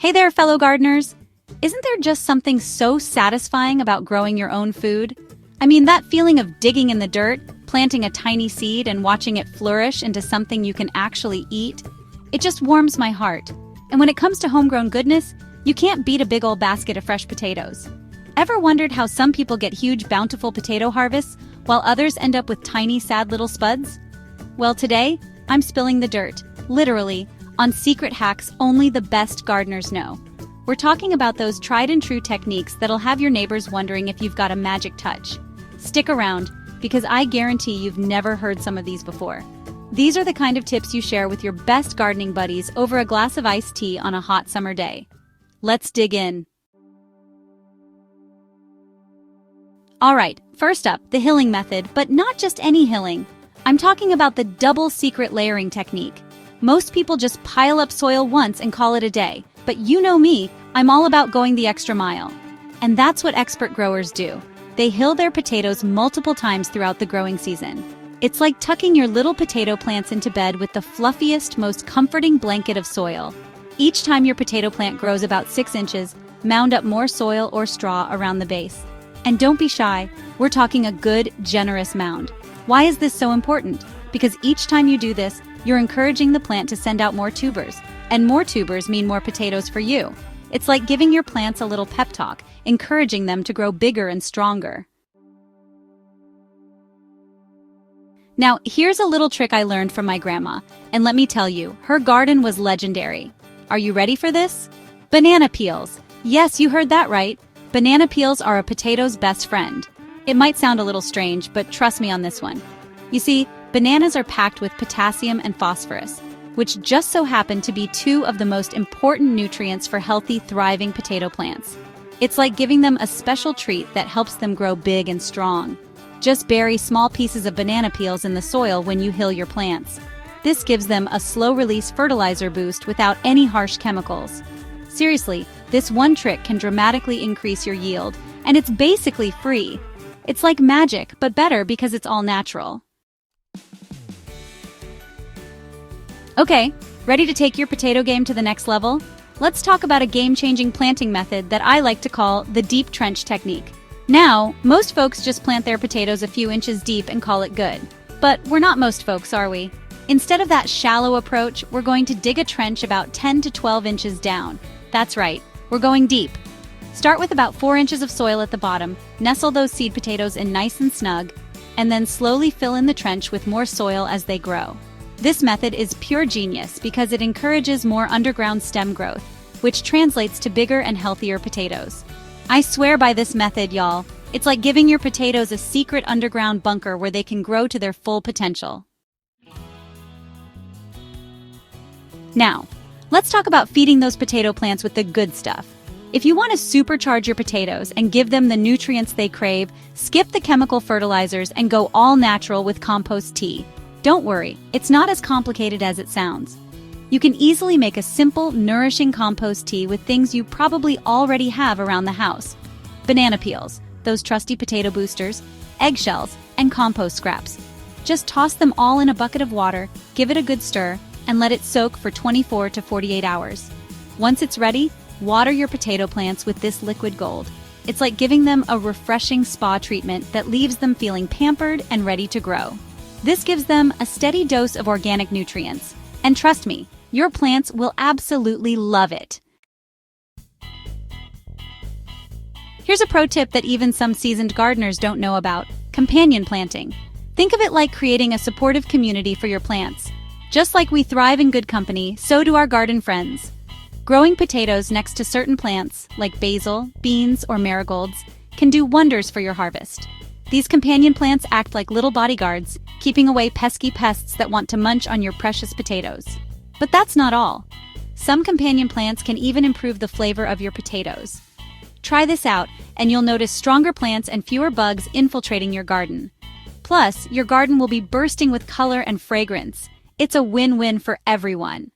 Hey there, fellow gardeners! Isn't there just something so satisfying about growing your own food? I mean, that feeling of digging in the dirt, planting a tiny seed and watching it flourish into something you can actually eat? It just warms my heart. And when it comes to homegrown goodness, you can't beat a big old basket of fresh potatoes. Ever wondered how some people get huge, bountiful potato harvests, while others end up with tiny, sad little spuds? Well, today, I'm spilling the dirt, literally, on secret hacks only the best gardeners know. We're talking about those tried and true techniques that'll have your neighbors wondering if you've got a magic touch. Stick around, because I guarantee you've never heard some of these before. These are the kind of tips you share with your best gardening buddies over a glass of iced tea on a hot summer day. Let's dig in. Alright, first up, the hilling method, but not just any hilling. I'm talking about the double secret layering technique. Most people just pile up soil once and call it a day, but you know me, I'm all about going the extra mile. And that's what expert growers do. They hill their potatoes multiple times throughout the growing season. It's like tucking your little potato plants into bed with the fluffiest, most comforting blanket of soil. Each time your potato plant grows about 6 inches, mound up more soil or straw around the base. And don't be shy, we're talking a good, generous mound. Why is this so important? Because each time you do this, you're encouraging the plant to send out more tubers, and more tubers mean more potatoes for you. It's like giving your plants a little pep talk, encouraging them to grow bigger and stronger. Now, here's a little trick I learned from my grandma, and let me tell you, her garden was legendary. Are you ready for this? Banana peels. Yes, you heard that right. Banana peels are a potato's best friend. It might sound a little strange, but trust me on this one. You see, bananas are packed with potassium and phosphorus, which just so happen to be two of the most important nutrients for healthy, thriving potato plants. It's like giving them a special treat that helps them grow big and strong. Just bury small pieces of banana peels in the soil when you hill your plants. This gives them a slow-release fertilizer boost without any harsh chemicals. Seriously, this one trick can dramatically increase your yield, and it's basically free. It's like magic, but better because it's all natural. Okay, ready to take your potato game to the next level? Let's talk about a game-changing planting method that I like to call the deep trench technique. Now, most folks just plant their potatoes a few inches deep and call it good. But we're not most folks, are we? Instead of that shallow approach, we're going to dig a trench about 10 to 12 inches down. That's right, we're going deep. Start with about 4 inches of soil at the bottom, nestle those seed potatoes in nice and snug, and then slowly fill in the trench with more soil as they grow. This method is pure genius because it encourages more underground stem growth, which translates to bigger and healthier potatoes. I swear by this method, y'all. It's like giving your potatoes a secret underground bunker where they can grow to their full potential. Now, let's talk about feeding those potato plants with the good stuff. If you want to supercharge your potatoes and give them the nutrients they crave, skip the chemical fertilizers and go all natural with compost tea. Don't worry, it's not as complicated as it sounds. You can easily make a simple, nourishing compost tea with things you probably already have around the house. Banana peels, those trusty potato boosters, eggshells, and compost scraps. Just toss them all in a bucket of water, give it a good stir, and let it soak for 24 to 48 hours. Once it's ready, water your potato plants with this liquid gold. It's like giving them a refreshing spa treatment that leaves them feeling pampered and ready to grow. This gives them a steady dose of organic nutrients. And trust me, your plants will absolutely love it. Here's a pro tip that even some seasoned gardeners don't know about: companion planting. Think of it like creating a supportive community for your plants. Just like we thrive in good company, so do our garden friends. Growing potatoes next to certain plants, like basil, beans, or marigolds, can do wonders for your harvest. These companion plants act like little bodyguards, keeping away pesky pests that want to munch on your precious potatoes. But that's not all. Some companion plants can even improve the flavor of your potatoes. Try this out, and you'll notice stronger plants and fewer bugs infiltrating your garden. Plus, your garden will be bursting with color and fragrance. It's a win-win for everyone.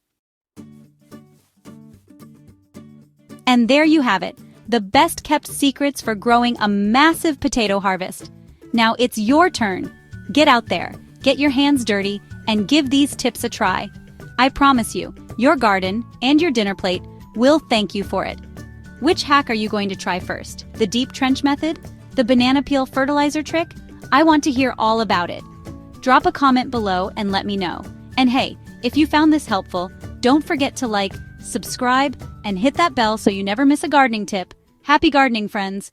And there you have it, the best-kept secrets for growing a massive potato harvest. Now it's your turn. Get out there, get your hands dirty, and give these tips a try. I promise you, your garden and your dinner plate We'll thank you for it. Which hack are you going to try first? The deep trench method? The banana peel fertilizer trick? I want to hear all about it. Drop a comment below and let me know. And hey, if you found this helpful, don't forget to like, subscribe, and hit that bell so you never miss a gardening tip. Happy gardening, friends!